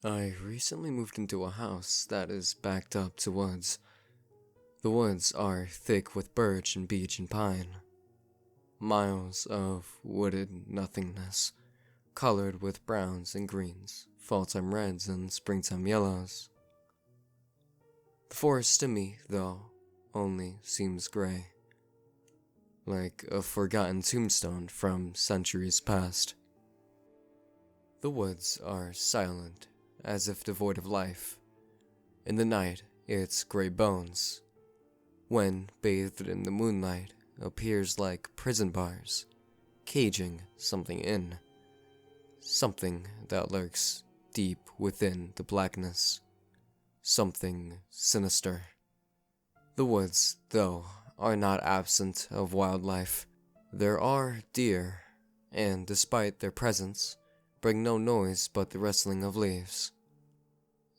I recently moved into a house that is backed up to woods. The woods are thick with birch and beech and pine. Miles of wooded nothingness, colored with browns and greens, fall-time reds and springtime yellows. The forest to me, though, only seems gray, like a forgotten tombstone from centuries past. The woods are silent, as if devoid of life. In the night, its gray bones, when bathed in the moonlight, appears like prison bars, caging something in. Something that lurks deep within the blackness. Something sinister. The woods, though, are not absent of wildlife. There are deer, and despite their presence, bring no noise but the rustling of leaves.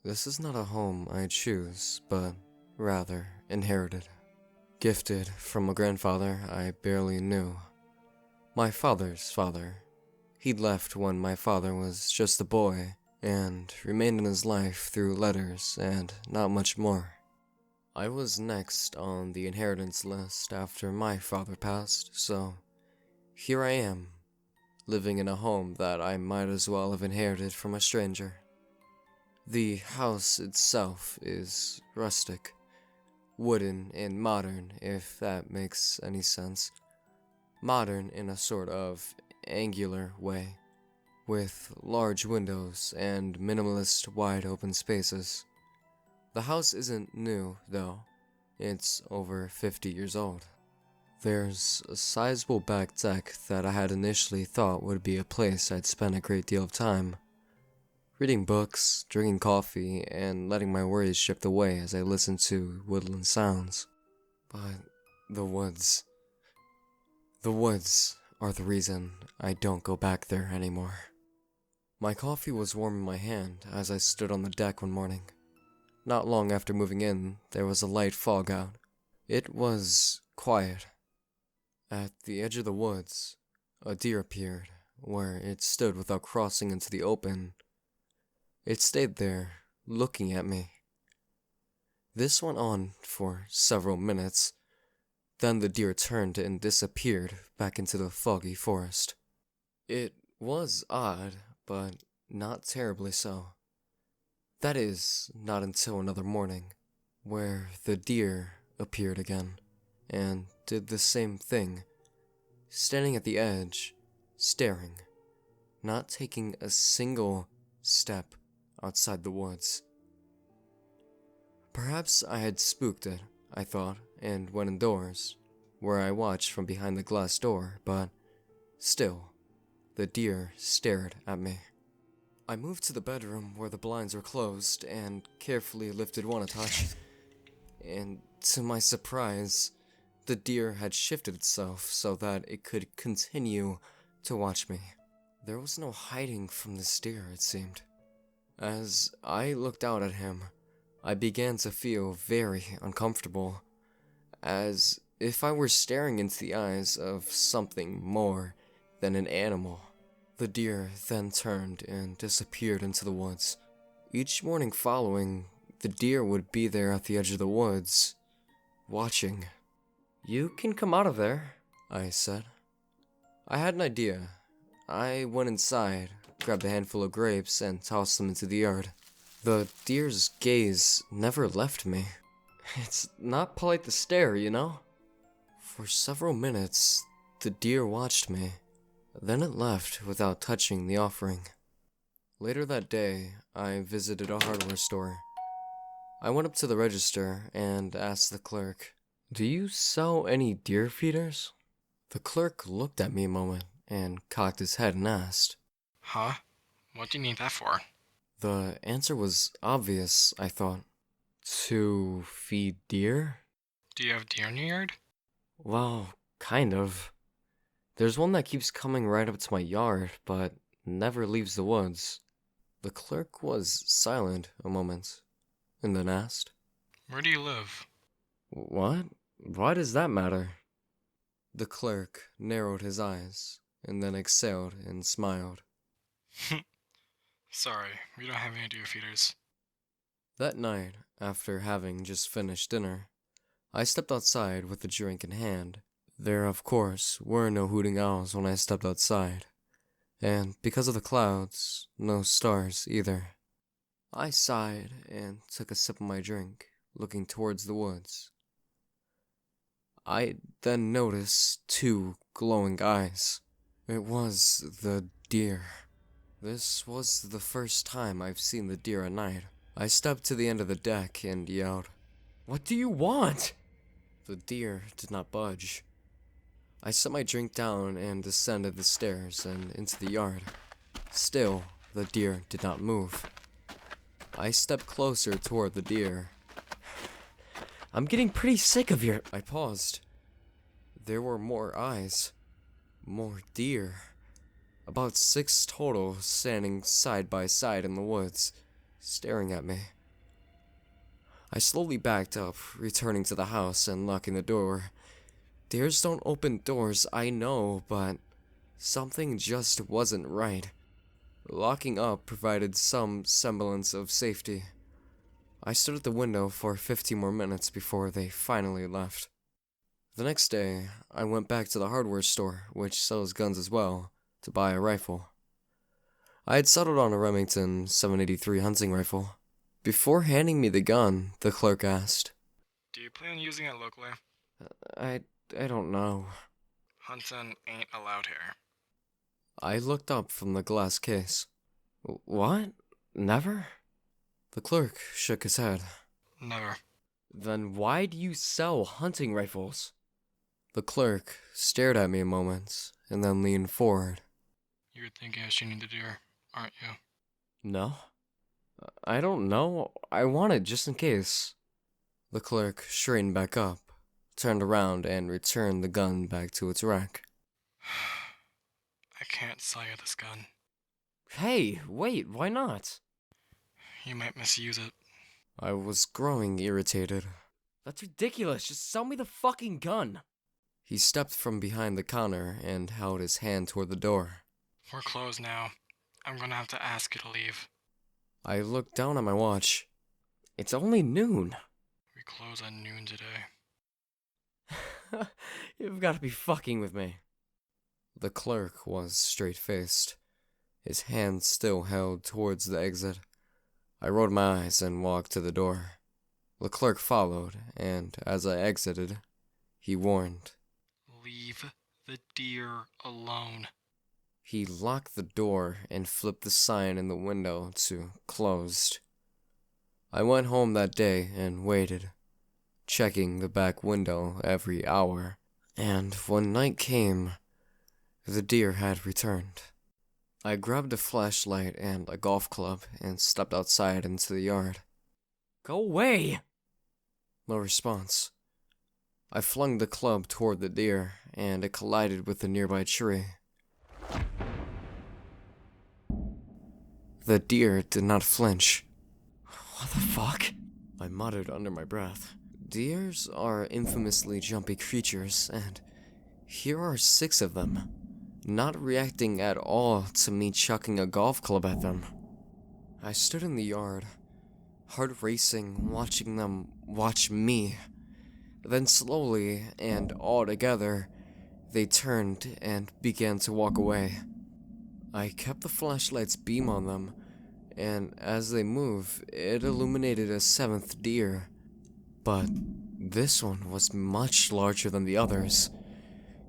This is not a home I choose, but rather inherited. Gifted from a grandfather I barely knew. My father's father. He'd left when my father was just a boy, and remained in his life through letters and not much more. I was next on the inheritance list after my father passed, so here I am, living in a home that I might as well have inherited from a stranger. The house itself is rustic, wooden and modern, if that makes any sense. Modern in a sort of angular way, with large windows and minimalist wide open spaces. The house isn't new, though. It's over 50 years old. There's a sizable back deck that I had initially thought would be a place I'd spend a great deal of time. Reading books, drinking coffee, and letting my worries drift away as I listened to woodland sounds. But the woods. The woods are the reason I don't go back there anymore. My coffee was warm in my hand as I stood on the deck one morning. Not long after moving in, there was a light fog out. It was quiet. At the edge of the woods, a deer appeared, where it stood without crossing into the open. It stayed there, looking at me. This went on for several minutes. Then the deer turned and disappeared back into the foggy forest. It was odd, but not terribly so. That is, not until another morning, where the deer appeared again, and did the same thing, standing at the edge, staring, not taking a single step outside the woods. Perhaps I had spooked it, I thought, and went indoors, where I watched from behind the glass door, but still, the deer stared at me. I moved to the bedroom where the blinds were closed and carefully lifted one a touch, and to my surprise, the deer had shifted itself so that it could continue to watch me. There was no hiding from this deer, it seemed. As I looked out at him, I began to feel very uncomfortable, as if I were staring into the eyes of something more than an animal. The deer then turned and disappeared into the woods. Each morning following, the deer would be there at the edge of the woods, watching. "You can come out of there," I said. I had an idea. I went inside, grabbed a handful of grapes, and tossed them into the yard. The deer's gaze never left me. It's not polite to stare, you know? For several minutes, the deer watched me. Then it left without touching the offering. Later that day, I visited a hardware store. I went up to the register and asked the clerk, "Do you sell any deer feeders?" The clerk looked at me a moment and cocked his head and asked, Huh? What do you need that for? The answer was obvious, I thought. To feed deer? Do you have deer in your yard? Well, kind of. There's one that keeps coming right up to my yard, but never leaves the woods. The clerk was silent a moment, and then asked, Where do you live? "What? Why does that matter?" The clerk narrowed his eyes, and then exhaled and smiled. Sorry, we don't have any deer feeders. That night, after having just finished dinner, I stepped outside with a drink in hand. There, of course, were no hooting owls when I stepped outside, and because of the clouds, no stars either. I sighed and took a sip of my drink, looking towards the woods. I then noticed two glowing eyes. It was the deer. This was the first time I've seen the deer at night. I stepped to the end of the deck and yelled, "What do you want?" The deer did not budge. I set my drink down and descended the stairs and into the yard. Still, the deer did not move. I stepped closer toward the deer. "I'm getting pretty sick of your—" I paused. There were more eyes. More deer. About 6 total, standing side by side in the woods, staring at me. I slowly backed up, returning to the house and locking the door. Deers don't open doors, I know, but something just wasn't right. Locking up provided some semblance of safety. I stood at the window for 15 more minutes before they finally left. The next day, I went back to the hardware store, which sells guns as well, to buy a rifle. I had settled on a Remington 783 hunting rifle. Before handing me the gun, the clerk asked, Do you plan on using it locally? I don't know. Hunting ain't allowed here. I looked up from the glass case. What? Never? The clerk shook his head. Never. Then why do you sell hunting rifles? The clerk stared at me a moment and then leaned forward. You're thinking of shooting the deer, aren't you? No? I don't know. I want it just in case. The clerk straightened back up, turned around, and returned the gun back to its rack. I can't sell you this gun. Hey, wait, why not? You might misuse it. I was growing irritated. That's ridiculous. Just sell me the fucking gun. He stepped from behind the counter and held his hand toward the door. We're closed now. I'm gonna have to ask you to leave. I looked down at my watch. It's only noon. We close at noon today. You've got to be fucking with me. The clerk was straight-faced, his hand still held towards the exit. I rolled my eyes and walked to the door. The clerk followed, and as I exited, he warned. Leave the deer alone. He locked the door and flipped the sign in the window to closed. I went home that day and waited, checking the back window every hour, and when night came, the deer had returned. I grabbed a flashlight and a golf club and stepped outside into the yard. Go away! No response. I flung the club toward the deer, and it collided with a nearby tree. The deer did not flinch. What the fuck? I muttered under my breath. Deers are infamously jumpy creatures, and here are 6 of them, not reacting at all to me chucking a golf club at them. I stood in the yard, heart racing, watching them watch me. Then slowly and all together, they turned and began to walk away. I kept the flashlight's beam on them, and as they moved, it illuminated a 7th deer. But this one was much larger than the others.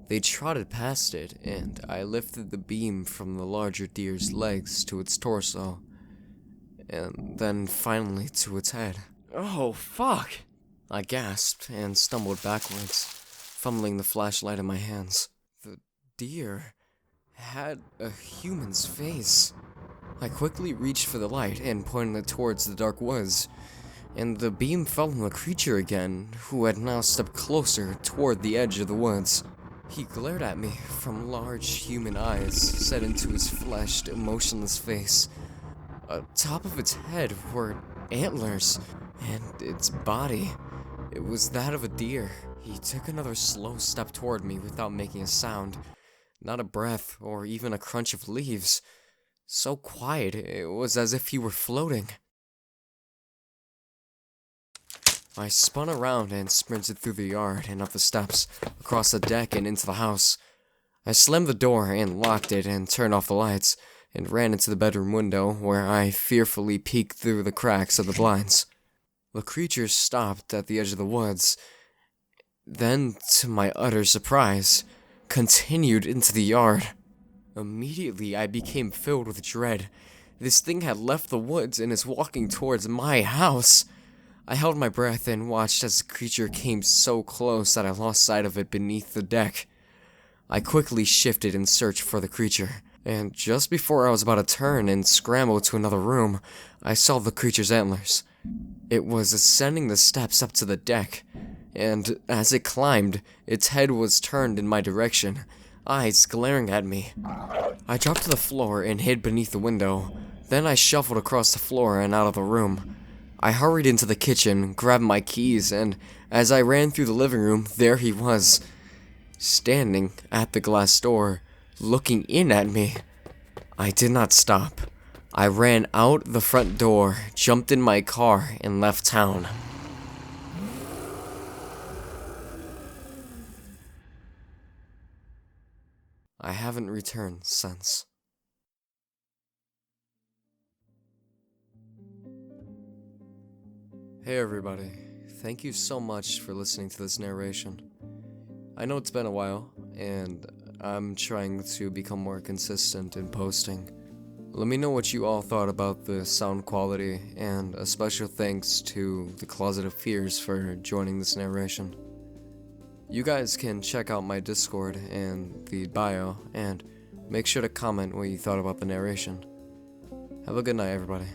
They trotted past it, and I lifted the beam from the larger deer's legs to its torso, and then finally to its head. Oh, fuck! I gasped and stumbled backwards, fumbling the flashlight in my hands. The deer had a human's face. I quickly reached for the light and pointed it towards the dark woods, and the beam fell on the creature again, who had now stepped closer toward the edge of the woods. He glared at me from large human eyes set into his fleshed, emotionless face. Atop of its head were antlers, and its body, it was that of a deer. He took another slow step toward me without making a sound, not a breath or even a crunch of leaves. So quiet, it was as if he were floating. I spun around and sprinted through the yard and up the steps, across the deck and into the house. I slammed the door and locked it and turned off the lights, and ran into the bedroom window where I fearfully peeked through the cracks of the blinds. The creature stopped at the edge of the woods, then, to my utter surprise, continued into the yard. Immediately, I became filled with dread. This thing had left the woods and is walking towards my house. I held my breath and watched as the creature came so close that I lost sight of it beneath the deck. I quickly shifted in search for the creature, and just before I was about to turn and scramble to another room, I saw the creature's antlers. It was ascending the steps up to the deck, and as it climbed, its head was turned in my direction, eyes glaring at me. I dropped to the floor and hid beneath the window. Then I shuffled across the floor and out of the room. I hurried into the kitchen, grabbed my keys, and as I ran through the living room, there he was, standing at the glass door, looking in at me. I did not stop. I ran out the front door, jumped in my car, and left town. I haven't returned since. Hey everybody, thank you so much for listening to this narration. I know it's been a while, and I'm trying to become more consistent in posting. Let me know what you all thought about the sound quality, and a special thanks to the Closet of Fears for joining this narration. You guys can check out my Discord and the bio, and make sure to comment what you thought about the narration. Have a good night, everybody.